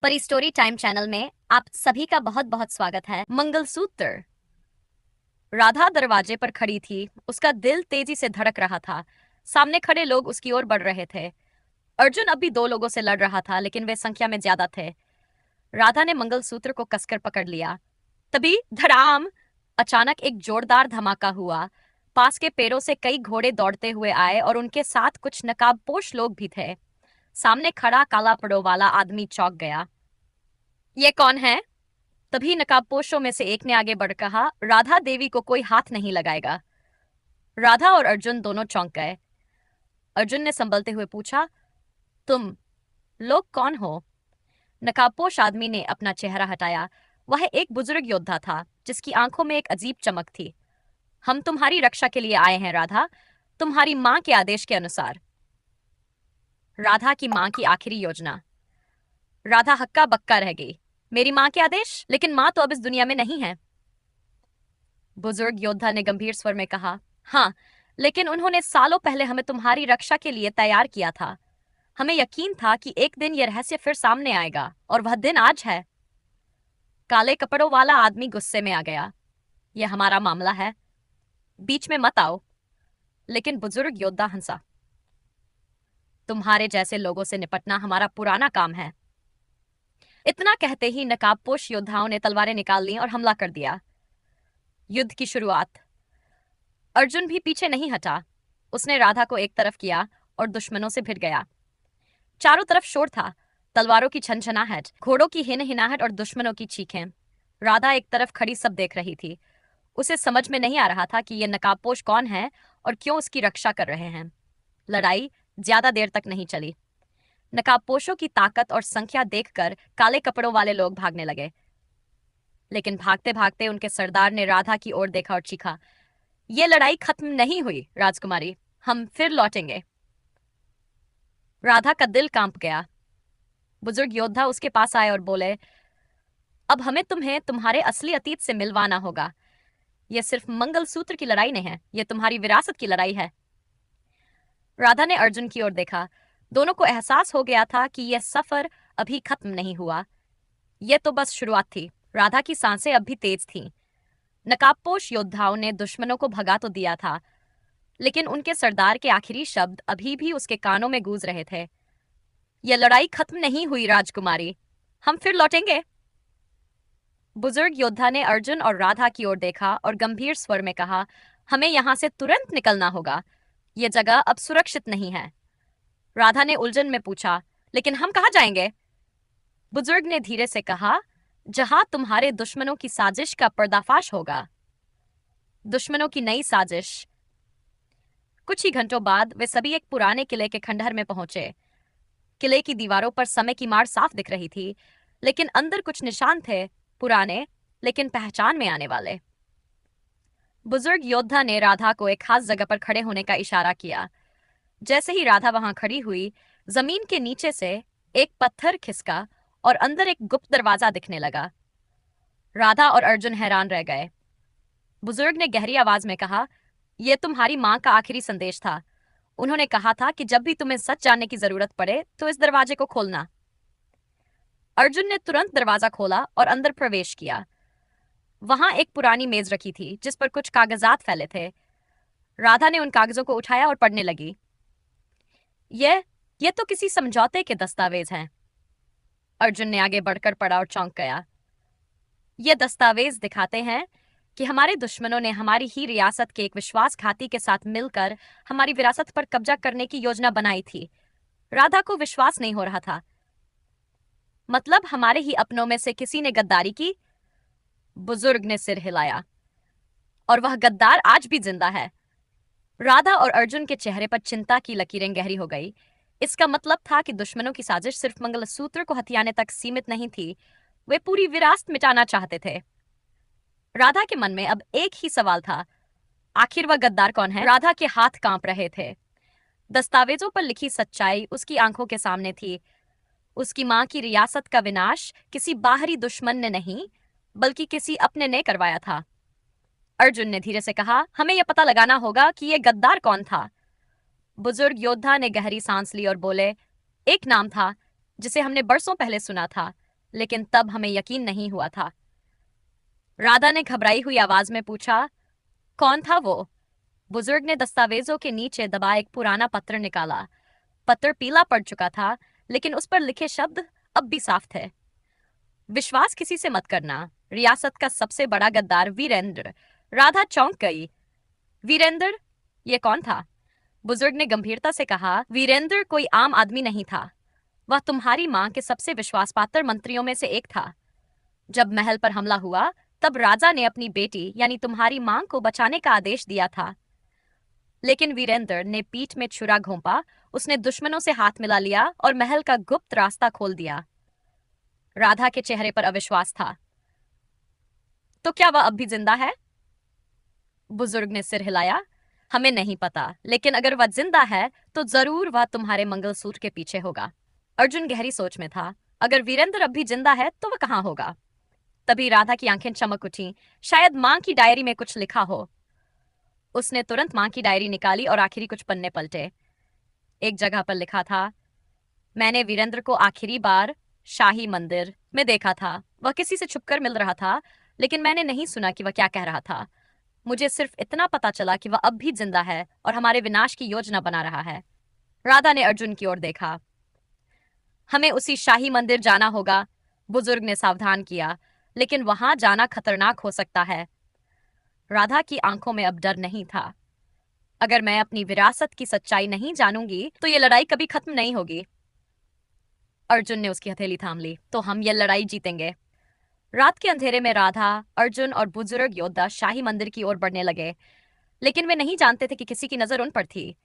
परी story time channel में आप सभी का बहुत बहुत स्वागत है। मंगलसूत्र। राधा दरवाजे पर खड़ी थी। उसका दिल तेजी से धड़क रहा था। सामने खड़े लोग उसकी ओर बढ़ रहे थे। अर्जुन अब भी दो लोगों से लड़ रहा था, लेकिन वे संख्या में ज्यादा थे। राधा ने मंगलसूत्र को कसकर पकड़ लिया। तभी धड़ाम! अचानक एक जोरदार धमाका हुआ। पास के पेड़ों से कई घोड़े दौड़ते हुए आए और उनके साथ कुछ नकाबपोश लोग भी थे। सामने खड़ा काला पड़ो वाला आदमी चौंक गया। ये कौन है? तभी नकाबपोशों में से एक ने आगे बढ़ कहा, राधा देवी को कोई हाथ नहीं लगाएगा। राधा और अर्जुन दोनों चौंक गए। अर्जुन ने संभलते हुए पूछा, तुम लोग कौन हो? नकाबपोश आदमी ने अपना चेहरा हटाया। वह एक बुजुर्ग योद्धा था, जिसकी आंखों में एक अजीब चमक थी। हम तुम्हारी रक्षा के लिए आए हैं राधा, तुम्हारी मां के आदेश के अनुसार। राधा की मां की आखिरी योजना। राधा हक्का बक्का रह गई। मेरी मां के आदेश? लेकिन मां तो अब इस दुनिया में नहीं है। बुजुर्ग योद्धा ने गंभीर स्वर में कहा, हाँ, लेकिन उन्होंने सालों पहले हमें तुम्हारी रक्षा के लिए तैयार किया था। हमें यकीन था कि एक दिन यह रहस्य फिर सामने आएगा, और वह दिन आज है। काले कपड़ों वाला आदमी गुस्से में आ गया। यह हमारा मामला है, बीच में मत आओ। लेकिन बुजुर्ग योद्धा हंसा। तुम्हारे जैसे लोगों से निपटना हमारा पुराना काम है। इतना कहते ही नकाबपोश योद्धाओं ने तलवारें निकाल ली और हमला कर दिया। युद्ध की शुरुआत। अर्जुन भी पीछे नहीं हटा। उसने राधा को एक तरफ किया और दुश्मनों से भिड़ गया। चारों तरफ शोर था, तलवारों की छनछनाहट, घोड़ों की हिनहिनाहट और दुश्मनों की चीखें। राधा एक तरफ खड़ी सब देख रही थी। उसे समझ में नहीं आ रहा था कि ये नकाबपोश कौन है और क्यों उसकी रक्षा कर रहे हैं। लड़ाई ज्यादा देर तक नहीं चली। नकाबपोशों की ताकत और संख्या देखकर काले कपड़ों वाले लोग भागने लगे। लेकिन भागते भागते उनके सरदार ने राधा की ओर देखा और चीखा, ये लड़ाई खत्म नहीं हुई राजकुमारी, हम फिर लौटेंगे। राधा का दिल कांप गया। बुजुर्ग योद्धा उसके पास आए और बोले, अब हमें तुम्हें तुम्हारे असली अतीत से मिलवाना होगा। यह सिर्फ मंगलसूत्र की लड़ाई नहीं है, यह तुम्हारी विरासत की लड़ाई है। राधा ने अर्जुन की ओर देखा। दोनों को एहसास हो गया था कि यह सफर अभी खत्म नहीं हुआ। यह तो बस शुरुआत थी। राधा की सांसें अब भी तेज थीं। नकाबपोश योद्धाओं ने दुश्मनों को भगा तो दिया था, लेकिन उनके सरदार के आखिरी शब्द अभी भी उसके कानों में गूंज रहे थे। यह लड़ाई खत्म नहीं हुई राजकुमारी, हम फिर लौटेंगे। बुजुर्ग योद्धा ने अर्जुन और राधा की ओर देखा और गंभीर स्वर में कहा, हमें यहां से तुरंत निकलना होगा। यह जगह अब सुरक्षित नहीं है। राधा ने उलझन में पूछा, लेकिन हम कहाँ जाएंगे? बुजुर्ग ने धीरे से कहा, जहां तुम्हारे दुश्मनों की साजिश का पर्दाफाश होगा। दुश्मनों की नई साजिश। कुछ ही घंटों बाद वे सभी एक पुराने किले के खंडहर में पहुंचे। किले की दीवारों पर समय की मार साफ दिख रही थी, लेकिन अंदर कुछ निशान थे, पुराने लेकिन पहचान में आने वाले। बुजुर्ग योद्धा ने राधा को एक खास जगह पर खड़े होने का इशारा किया। जैसे ही राधा वहां खड़ी हुई, जमीन के नीचे से एक पत्थर खिसका और अंदर एक गुप्त दरवाजा दिखने लगा। राधा और अर्जुन हैरान रह गए। बुजुर्ग ने गहरी आवाज में कहा, यह तुम्हारी मां का आखिरी संदेश था। उन्होंने कहा था कि जब भी तुम्हें सच जानने की जरूरत पड़े तो इस दरवाजे को खोलना। अर्जुन ने तुरंत दरवाजा खोला और अंदर प्रवेश किया। वहां एक पुरानी मेज रखी थी, जिस पर कुछ कागजात फैले थे। राधा ने उन कागजों को उठाया और पढ़ने लगी। ये तो किसी समझौते के दस्तावेज हैं। अर्जुन ने आगे बढ़कर पढ़ा और चौंक गया। ये दस्तावेज दिखाते हैं कि हमारे दुश्मनों ने हमारी ही रियासत के एक विश्वासघाती के साथ मिलकर हमारी विरासत पर कब्जा करने की योजना बनाई थी। राधा को विश्वास नहीं हो रहा था। मतलब हमारे ही अपनों में से किसी ने गद्दारी की? बुजुर्ग ने सिर हिलाया। और वह गद्दार आज भी जिंदा है। राधा और अर्जुन के चेहरे पर चिंता की लकीरें गहरी हो गई। इसका मतलब था कि दुश्मनों की साजिश सिर्फ मंगलसूत्र को हथियाने तक सीमित नहीं थी, वे पूरी विरासत मिटाना चाहते थे। राधा के मन में अब एक ही सवाल था, आखिर वह गद्दार कौन है? राधा के हाथ कांप रहे थे। दस्तावेजों पर लिखी सच्चाई उसकी आंखों के सामने थी। उसकी मां की रियासत का विनाश किसी बाहरी दुश्मन ने नहीं, बल्कि किसी अपने ने करवाया था। अर्जुन ने धीरे से कहा, हमें यह पता लगाना होगा कि यह गद्दार कौन था। बुजुर्ग योद्धा ने गहरी सांस ली और बोले, एक नाम था जिसे हमने बरसों पहले सुना था, लेकिन तब हमें यकीन नहीं हुआ था। राधा ने घबराई हुई आवाज में पूछा, कौन था वो? बुजुर्ग ने दस्तावेजों के नीचे दबा एक पुराना पत्र निकाला। पत्र पीला पड़ चुका था, लेकिन उस पर लिखे शब्द अब भी साफ थे। विश्वास किसी से मत करना, रियासत का सबसे बड़ा गद्दार वीरेंद्र। राधा चौंक गई। वीरेंद्र? ये कौन था? बुजुर्ग ने गंभीरता से कहा, वीरेंद्र कोई आम आदमी नहीं था। वह तुम्हारी मां के सबसे विश्वासपात्र मंत्रियों में से एक था। जब महल पर हमला हुआ, तब राजा ने अपनी बेटी यानी तुम्हारी मां को बचाने का आदेश दिया था। लेकिन वीरेंद्र ने पीठ में छुरा घोंपा, उसने दुश्मनों से हाथ मिला लिया और महल का गुप्त रास्ता खोल दिया। राधा के चेहरे पर अविश्वास था। तो क्या वह अब भी जिंदा है? बुजुर्ग ने सिर हिलाया। हमें नहीं पता, लेकिन अगर वह जिंदा है तो जरूर वह तुम्हारे मंगलसूत्र के पीछे होगा। अर्जुन गहरी सोच में था। अगर वीरेंद्र अब भी जिंदा है तो वह कहाँ होगा? तभी राधा की आंखें चमक उठी। शायद मां की डायरी में कुछ लिखा हो। उसने तुरंत मां की डायरी निकाली और आखिरी कुछ पन्ने पलटे। एक जगह पर लिखा था, मैंने वीरेंद्र को आखिरी बार शाही मंदिर में देखा था। वह किसी से छुपकर मिल रहा था, लेकिन मैंने नहीं सुना कि वह क्या कह रहा था। मुझे सिर्फ इतना पता चला कि वह अब भी जिंदा है और हमारे विनाश की योजना बना रहा है। राधा ने अर्जुन की ओर देखा। हमें उसी शाही मंदिर जाना होगा, बुजुर्ग ने सावधान किया, लेकिन वहां जाना खतरनाक हो सकता है। राधा की आंखों में अब डर नहीं था। अगर मैं अपनी विरासत की सच्चाई नहीं जानूंगी तो ये लड़ाई कभी खत्म नहीं होगी। अर्जुन ने उसकी हथेली थाम ली। तो हम ये लड़ाई जीतेंगे। रात के अंधेरे में राधा, अर्जुन और बुजुर्ग योद्धा शाही मंदिर की ओर बढ़ने लगे, लेकिन वे नहीं जानते थे कि किसी की नजर उन पर थी।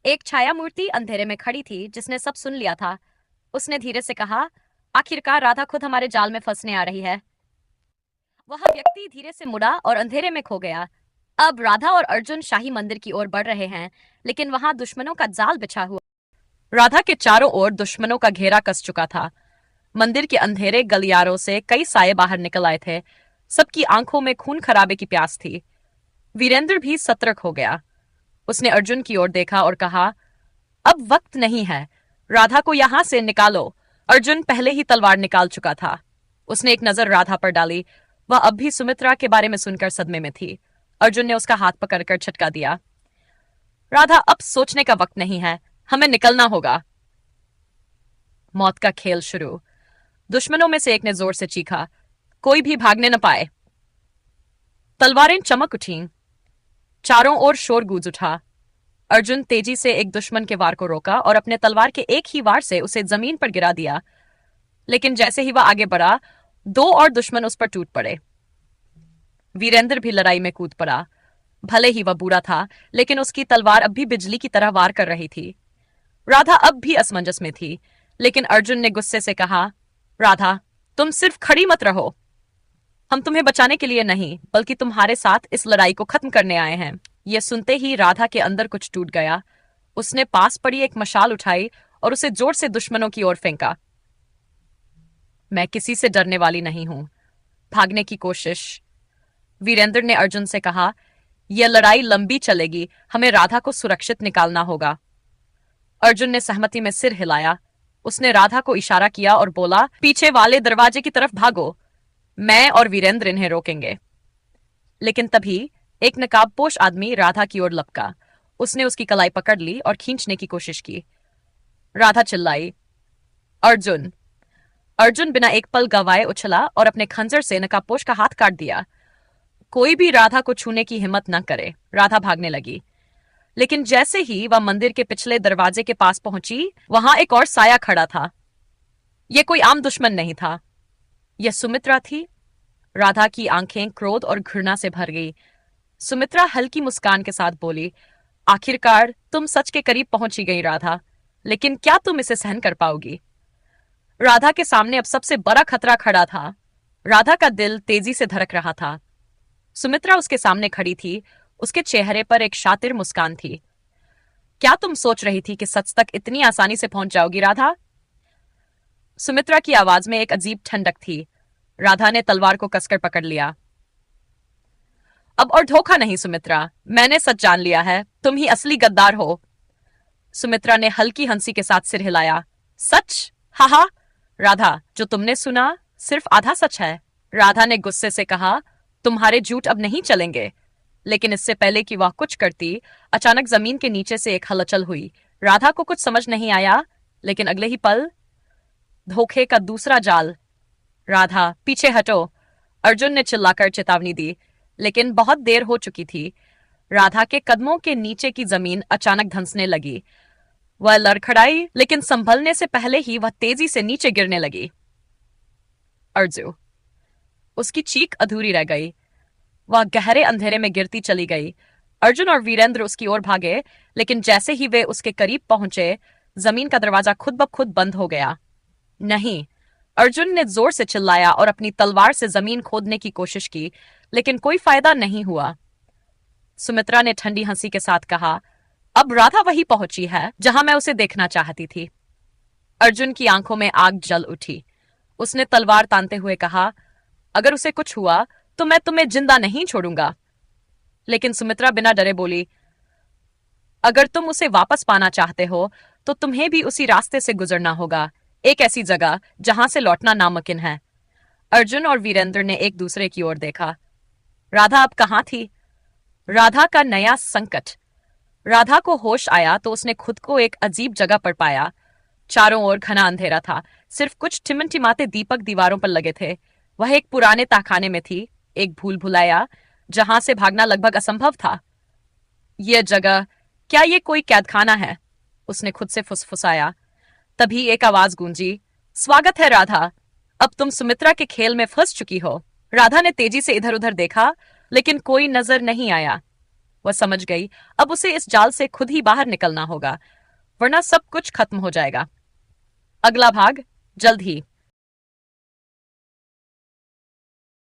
एक छाया मूर्ति अंधेरे में खड़ी थी जिसने सब सुन लिया था। उसने धीरे से कहा, आखिरकार राधा खुद हमारे जाल में फंसने आ रही है। वह व्यक्ति धीरे से मुड़ा और अंधेरे में खो गया। अब राधा और अर्जुन शाही मंदिर की ओर बढ़ रहे हैं, लेकिन वहां दुश्मनों का जाल बिछा हुआ। राधा के चारों ओर दुश्मनों का घेरा कस चुका था। मंदिर के अंधेरे गलियारों से कई साये बाहर निकल आए थे। सबकी आंखों में खून खराबे की प्यास थी। वीरेंद्र भी सतर्क हो गया। उसने अर्जुन की ओर देखा और कहा, अब वक्त नहीं है, राधा को यहां से निकालो। अर्जुन पहले ही तलवार निकाल चुका था। उसने एक नजर राधा पर डाली। वह अब भी सुमित्रा के बारे में सुनकर सदमे में थी। अर्जुन ने उसका हाथ पकड़कर झटका दिया। राधा, अब सोचने का वक्त नहीं है, हमें निकलना होगा। मौत का खेल शुरू। दुश्मनों में से एक ने जोर से चीखा, कोई भी भागने न पाए। तलवारें चमक उठीं। चारों ओर शोर गूंज उठा। अर्जुन तेजी से एक दुश्मन के वार को रोका और अपने तलवार के एक ही वार से उसे जमीन पर गिरा दिया। लेकिन जैसे ही वह आगे बढ़ा, दो और दुश्मन उस पर टूट पड़े। वीरेंद्र भी लड़ाई में कूद पड़ा। भले ही वह बूढ़ा था, लेकिन उसकी तलवार अब भी बिजली की तरह वार कर रही थी। राधा अब भी असमंजस में थी, लेकिन अर्जुन ने गुस्से से कहा, राधा, तुम सिर्फ खड़ी मत रहो। हम तुम्हें बचाने के लिए नहीं, बल्कि तुम्हारे साथ इस लड़ाई को खत्म करने आए हैं। यह सुनते ही राधा के अंदर कुछ टूट गया। उसने पास पड़ी एक मशाल उठाई और उसे जोर से दुश्मनों की ओर फेंका। मैं किसी से डरने वाली नहीं हूं। भागने की कोशिश। वीरेंद्र ने अर्जुन से कहा, यह लड़ाई लंबी चलेगी, हमें राधा को सुरक्षित निकालना होगा। अर्जुन ने सहमति में सिर हिलाया। उसने राधा को इशारा किया और बोला, पीछे वाले दरवाजे की तरफ भागो, मैं और वीरेंद्र इन्हें रोकेंगे। लेकिन तभी एक नकाबपोश आदमी राधा की ओर लपका। उसने उसकी कलाई पकड़ ली और खींचने की कोशिश की। राधा चिल्लाई, अर्जुन। अर्जुन बिना एक पल गवाए उछला और अपने खंजर से नकाबपोश का हाथ काट दिया। कोई भी राधा को छूने की हिम्मत न करे। राधा भागने लगी, लेकिन जैसे ही वह मंदिर के पिछले दरवाजे के पास पहुंची, वहां एक और साया खड़ा था। यह कोई आम दुश्मन नहीं था, यह सुमित्रा थी। राधा की आंखें क्रोध और घृणा से भर गई। सुमित्रा हल्की मुस्कान के साथ बोली, आखिरकार तुम सच के करीब पहुंची गई राधा, लेकिन क्या तुम इसे सहन कर पाओगी? राधा के सामने अब सबसे बड़ा खतरा खड़ा था। राधा का दिल तेजी से धड़क रहा था। सुमित्रा उसके सामने खड़ी थी। उसके चेहरे पर एक शातिर मुस्कान थी। क्या तुम सोच रही थी कि सच तक इतनी आसानी से पहुंच जाओगी राधा? सुमित्रा की आवाज में एक अजीब ठंडक थी। राधा ने तलवार को कसकर पकड़ लिया। अब और धोखा नहीं सुमित्रा, मैंने सच जान लिया है, तुम ही असली गद्दार हो। सुमित्रा ने हल्की हंसी के साथ सिर हिलाया। सच? हाहा। राधा, जो तुमने सुना सिर्फ आधा सच है, राधा ने गुस्से से कहा। तुम्हारे झूठ अब नहीं चलेंगे। लेकिन इससे पहले कि वह कुछ करती, अचानक जमीन के नीचे से एक हलचल हुई। राधा को कुछ समझ नहीं आया, लेकिन अगले ही पल धोखे का दूसरा जाल। राधा, पीछे हटो, अर्जुन ने चिल्लाकर चेतावनी दी, लेकिन बहुत देर हो चुकी थी। राधा के कदमों के नीचे की जमीन अचानक धंसने लगी। वह लड़खड़ाई, लेकिन संभलने से पहले ही वह तेजी से नीचे गिरने लगी। अर्जु, उसकी चीख अधूरी रह गई। वह गहरे अंधेरे में गिरती चली गई। अर्जुन और वीरेंद्र उसकी ओर भागे, लेकिन जैसे ही वे उसके करीब पहुंचे, जमीन का दरवाजा खुद ब खुद बंद हो गया। नहीं, अर्जुन ने जोर से चिल्लाया और अपनी तलवार से जमीन खोदने की कोशिश की, लेकिन कोई फायदा नहीं हुआ। सुमित्रा ने ठंडी हंसी के साथ कहा, अब राधा वही पहुंची है जहां मैं उसे देखना चाहती थी। अर्जुन की आंखों में आग जल उठी। उसने तलवार तानते हुए कहा, अगर उसे कुछ हुआ तो मैं तुम्हें जिंदा नहीं छोड़ूंगा। लेकिन सुमित्रा बिना डरे बोली, अगर तुम उसे वापस पाना चाहते हो तो तुम्हें भी उसी रास्ते से गुजरना होगा, एक ऐसी जगह जहां से लौटना नामुमकिन है। अर्जुन और वीरेंद्र ने एक दूसरे की ओर देखा। राधा अब कहां थी? राधा का नया संकट। राधा को होश आया तो उसने खुद को एक अजीब जगह पर पाया। चारों ओर घना अंधेरा था, सिर्फ कुछ टिमटिमाते दीपक दीवारों पर लगे थे। वह एक पुराने तहखाने में थी, एक भूल भुलाया जहां से भागना लगभग असंभव था। यह जगह, क्या ये कोई कैदखाना है? उसने खुद से फुसफुसाया। तभी एक आवाज गूंजी, स्वागत है राधा, अब तुम सुमित्रा के खेल में फंस चुकी हो। राधा ने तेजी से इधर उधर देखा, लेकिन कोई नजर नहीं आया। वह समझ गई, अब उसे इस जाल से खुद ही बाहर निकलना होगा, वरना सब कुछ खत्म हो जाएगा। अगला भाग जल्द ही।